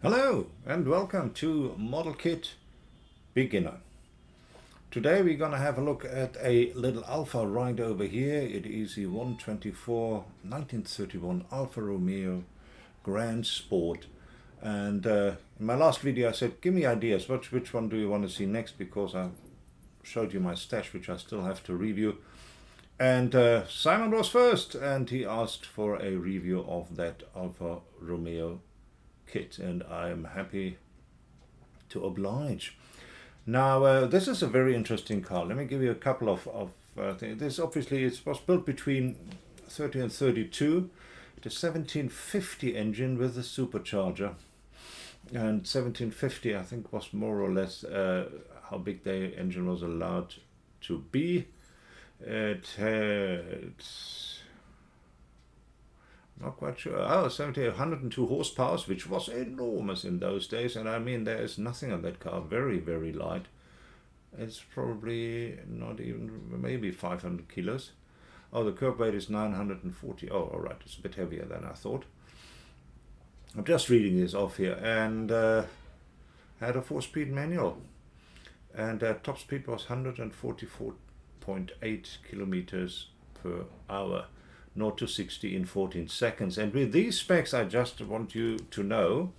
Hello and welcome to Model Kit Beginner. Today we're going to have a look at a little Alfa right over here. It is the 124 1931 Alfa Romeo Gran Sport. And in my last video I said give me ideas, which one do you want to see next, because I showed you my stash which I still have to review. And Simon was first and he asked for a review of that Alfa Romeo kit, and I am happy to oblige. Now this is a very interesting car. Let me give you a couple of things. This obviously was built between 30 and 32. The 1750 engine with a supercharger, and 1750 I think was more or less how big the engine was allowed to be. It had, not quite sure. 102 horsepower, which was enormous in those days. And I mean, there is nothing on that car. Very, very light. It's probably not even, maybe 500 kilos. Oh, the curb weight is 940. Oh, all right. It's a bit heavier than I thought. I'm just reading this off here. And had a 4-speed manual. And top speed was 144.8 kilometers per hour. 0 to 60 in 14 seconds. And with these specs, I just want you to know,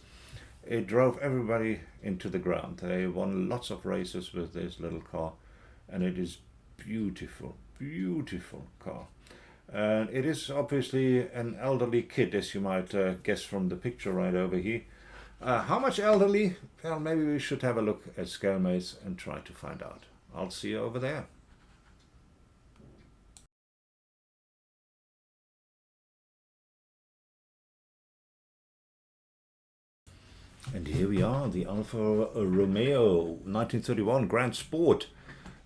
it drove everybody into the ground. They won lots of races with this little car, and it is beautiful, beautiful car. And it is obviously an elderly kit, as you might guess from the picture right over here. How much elderly? Well, maybe we should have a look at scalemates and try to find out. I'll see you over there. And here we are, the Alfa Romeo 1931 Gran Sport,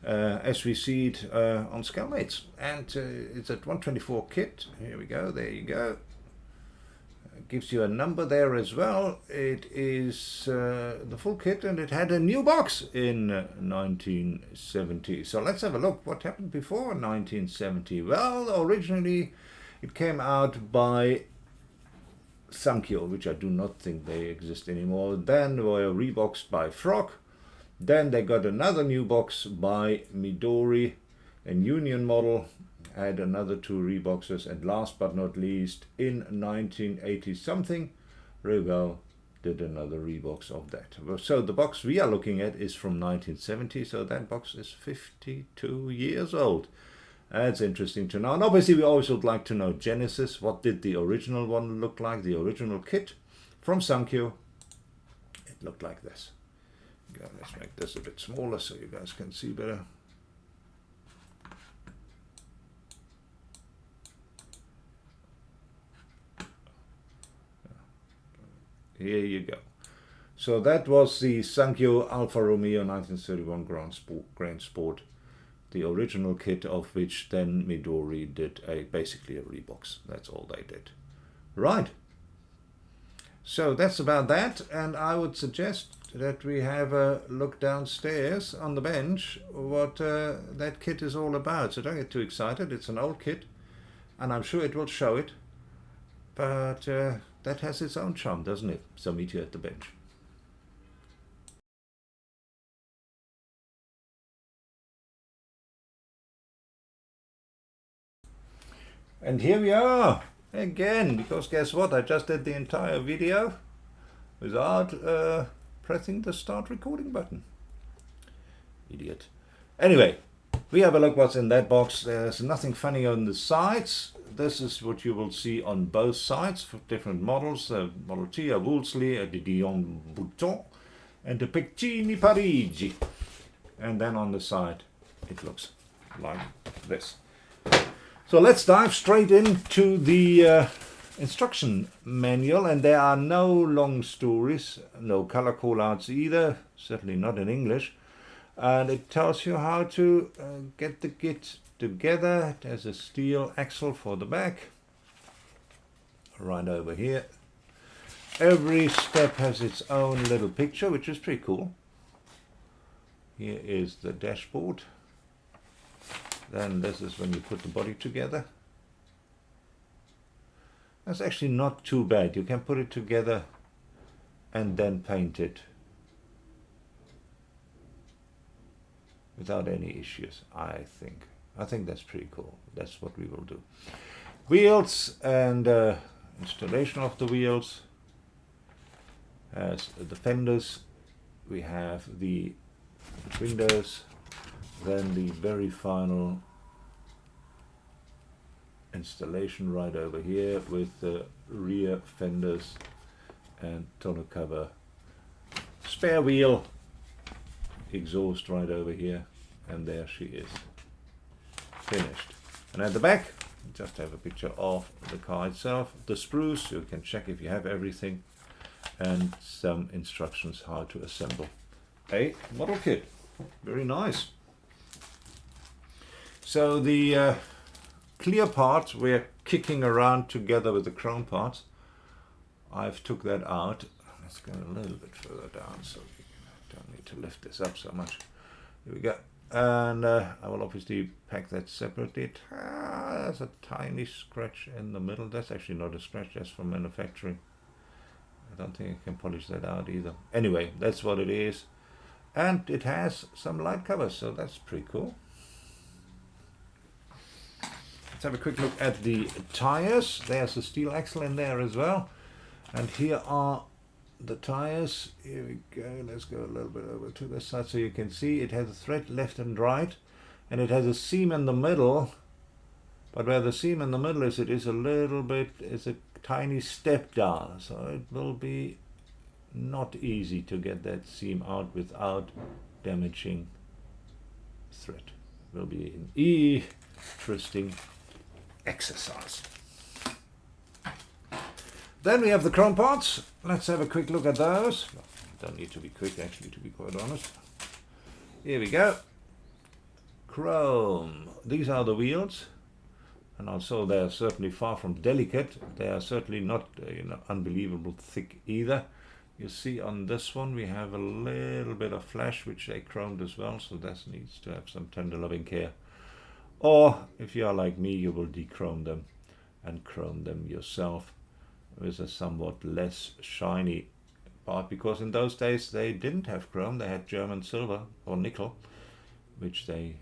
as we see it on Scalemates. And it's a 124 kit. Here we go, there you go. It gives you a number there as well. It is the full kit, and it had a new box in 1970. So let's have a look. What happened before 1970? Well, originally it came out by Sankyo, which I do not think they exist anymore. Then they were reboxed by Frog. Then they got another new box by Midori, a Union model, had another 2 reboxes, and last but not least, in 1980 something, Regal did another rebox of that. So the box we are looking at is from 1970, so that box is 52 years old. That's interesting to know. And obviously we always would like to know Genesis. What did the original one look like? The original kit from Sankyo. It looked like this. Okay, let's make this a bit smaller so you guys can see better. Here you go. So that was the Sankyo Alfa Romeo 1931 Gran Sport. The original kit, of which then Midori did basically a rebox. That's all they did. Right. So that's about that, and I would suggest that we have a look downstairs on the bench what that kit is all about. So don't get too excited. It's an old kit, and I'm sure it will show it. But that has its own charm, doesn't it? So meet you at the bench. And here we are again, because guess what? I just did the entire video without pressing the start recording button. Idiot. Anyway, we have a look what's in that box. There's nothing funny on the sides. This is what you will see on both sides for different models. Model T, a Wolseley, a Didion Bouton, and a Piccini Parigi. And then on the side, it looks like this. So let's dive straight into the instruction manual, and there are no long stories, no color callouts either, certainly not in English. And it tells you how to get the kit together. There's a steel axle for the back, right over here. Every step has its own little picture, which is pretty cool. Here is the dashboard. Then this is when you put the body together. That's actually not too bad. You can put it together and then paint it without any issues, I think. I think that's pretty cool. That's what we will do. Wheels and installation of the wheels. As the fenders, we have the windows, then the very final installation right over here with the rear fenders and tonneau cover, spare wheel, exhaust right over here, and there she is, finished. And at the back, just have a picture of the car itself, the sprues, so you can check if you have everything, and some instructions how to assemble a model kit. Very nice. So the clear parts we're kicking around together with the chrome parts. I've took that out. Let's go a little bit further down so we don't need to lift this up so much. Here we go. And I will obviously pack that separately. There's a tiny scratch in the middle. That's actually not a scratch, that's from manufacturing. I don't think I can polish that out either. Anyway, that's what it is. And it has some light covers, so that's pretty cool. Let's have a quick look at the tires. There's a steel axle in there as well. And here are the tires. Here we go. Let's go a little bit over to this side so you can see it has a thread left and right, and it has a seam in the middle. But where the seam in the middle is, it is a little bit, it's a tiny step down, so it will be not easy to get that seam out without damaging thread. It will be an interesting exercise. Then we have the chrome parts. Let's have a quick look at those. Well, don't need to be quick, actually, to be quite honest. Here we go. Chrome. These are the wheels, and also they are certainly far from delicate. They are certainly not unbelievable thick either. You see on this one we have a little bit of flash, which they chromed as well, so this needs to have some tender loving care. Or if you are like me, you will dechrome them and chrome them yourself with a somewhat less shiny part, because in those days they didn't have chrome, they had German silver or nickel, which they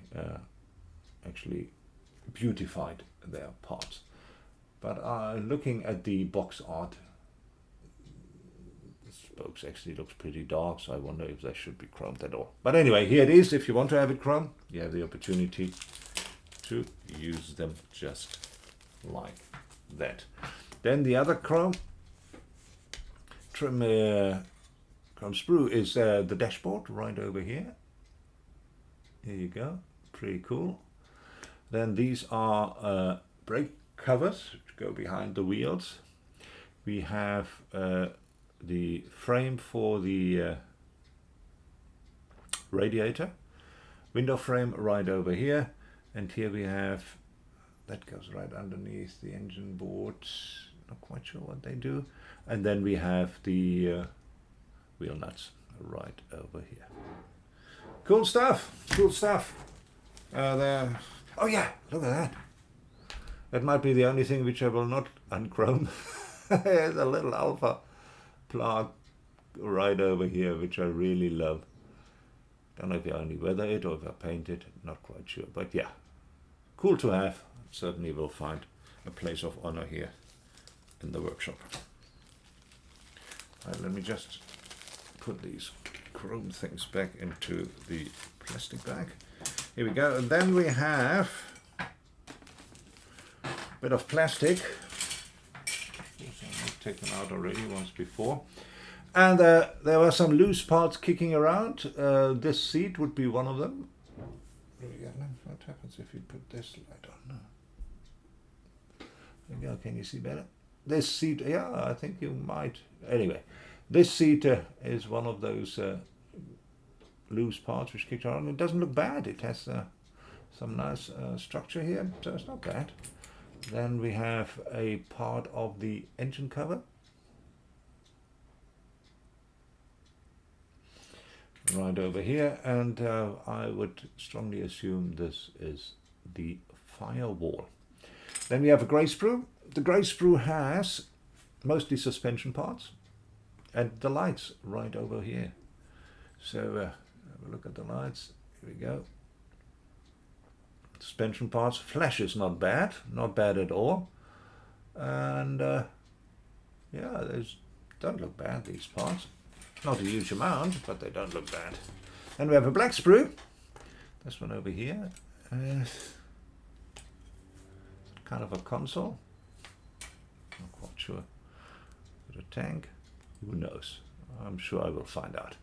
actually beautified their parts. But looking at the box art, the spokes actually looks pretty dark, so I wonder if they should be chromed at all. But anyway, here it is. If you want to have it chrome, you have the opportunity to use them just like that. Then the other chrome sprue is the dashboard right over here. Here you go, pretty cool. Then these are brake covers which go behind the wheels. We have the frame for the radiator, window frame right over here, and here we have, that goes right underneath the engine board. Not quite sure what they do. And then we have the wheel nuts right over here. Cool stuff. Cool stuff. There. Oh yeah, look at that. That might be the only thing which I will not unchrome. There's a little Alfa plug right over here, which I really love. Don't know if I only weather it or if I paint it. Not quite sure. But yeah, cool to have. Certainly will find a place of honor here in the workshop. Right, let me just put these chrome things back into the plastic bag. Here we go. And then we have a bit of plastic. I've taken out already once before. And there were some loose parts kicking around. This seat would be one of them. Here we go. What happens if you put this light on? There we go. Can you see better? This seat, yeah, I think you might. Anyway, this seat is one of those loose parts which kicked around. It doesn't look bad. It has some nice structure here, so it's not bad. Then we have a part of the engine cover. Right over here, and I would strongly assume this is the firewall. Then we have a grey sprue. The grey sprue has mostly suspension parts. And the lights right over here. So have a look at the lights. Here we go. Suspension parts. Flash is not bad at all. And yeah, these don't look bad, these parts. Not a huge amount, but they don't look bad. And we have a black sprue. This one over here. Kind of a console. Not quite sure. But a tank. Who knows? I'm sure I will find out.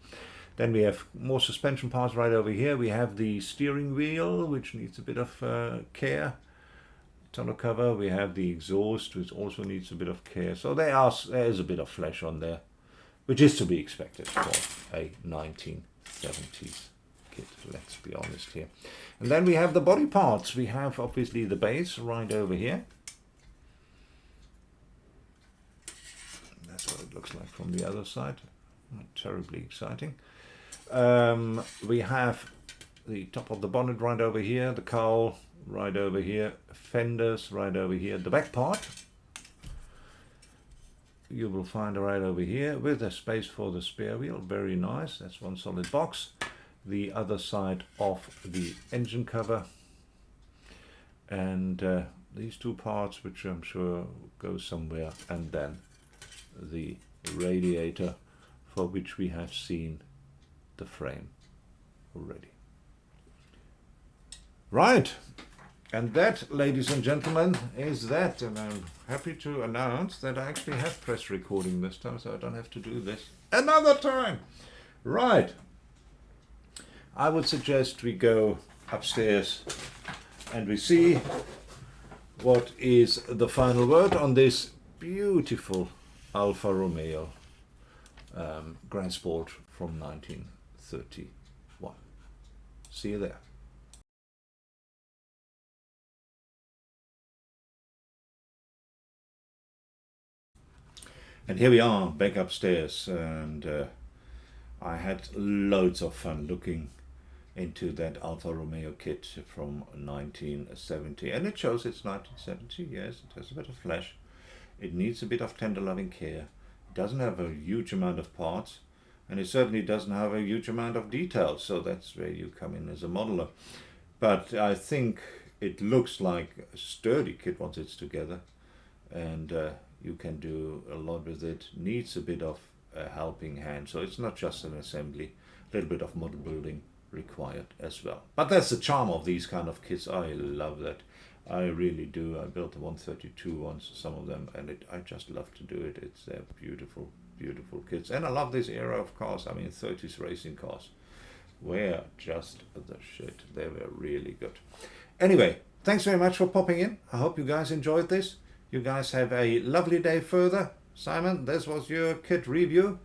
Then we have more suspension parts right over here. We have the steering wheel, which needs a bit of care. Tonneau cover. We have the exhaust, which also needs a bit of care. So there is a bit of flesh on there, which is to be expected for a 1970s kit, let's be honest here. And then we have the body parts. We have obviously the base right over here. That's what it looks like from the other side. Not terribly exciting. We have the top of the bonnet right over here, the cowl right over here, fenders right over here, the back part you will find right over here with a space for the spare wheel. Very nice. That's one solid box. The other side of the engine cover, and these two parts, which I'm sure go somewhere, and then the radiator, for which we have seen the frame already. Right, and that, ladies and gentlemen, is that. And I'm happy to announce that I actually have press recording this time, so I don't have to do this another time. Right, I would suggest we go upstairs and we see what is the final word on this beautiful Alfa Romeo Gran Sport from 1931. See you there. And here we are back upstairs, and I had loads of fun looking into that Alfa Romeo kit from 1970, and it shows it's 1970. Yes, it has a bit of flash. It needs a bit of tender loving care. It doesn't have a huge amount of parts, and it certainly doesn't have a huge amount of details, so that's where you come in as a modeler. But I think it looks like a sturdy kit once it's together, and you can do a lot with it. Needs a bit of a helping hand, so it's not just an assembly. A little bit of model building required as well. But that's the charm of these kind of kits. I love that. I really do. I built the 132 once, some of them, and I just love to do it. It's beautiful, beautiful kits. And I love this era of cars. I mean, 30s racing cars were just the shit. They were really good. Anyway, thanks very much for popping in. I hope you guys enjoyed this. You guys have a lovely day further. Simon, this was your kit review,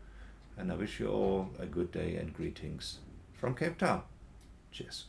and I wish you all a good day and greetings from Cape Town. Cheers.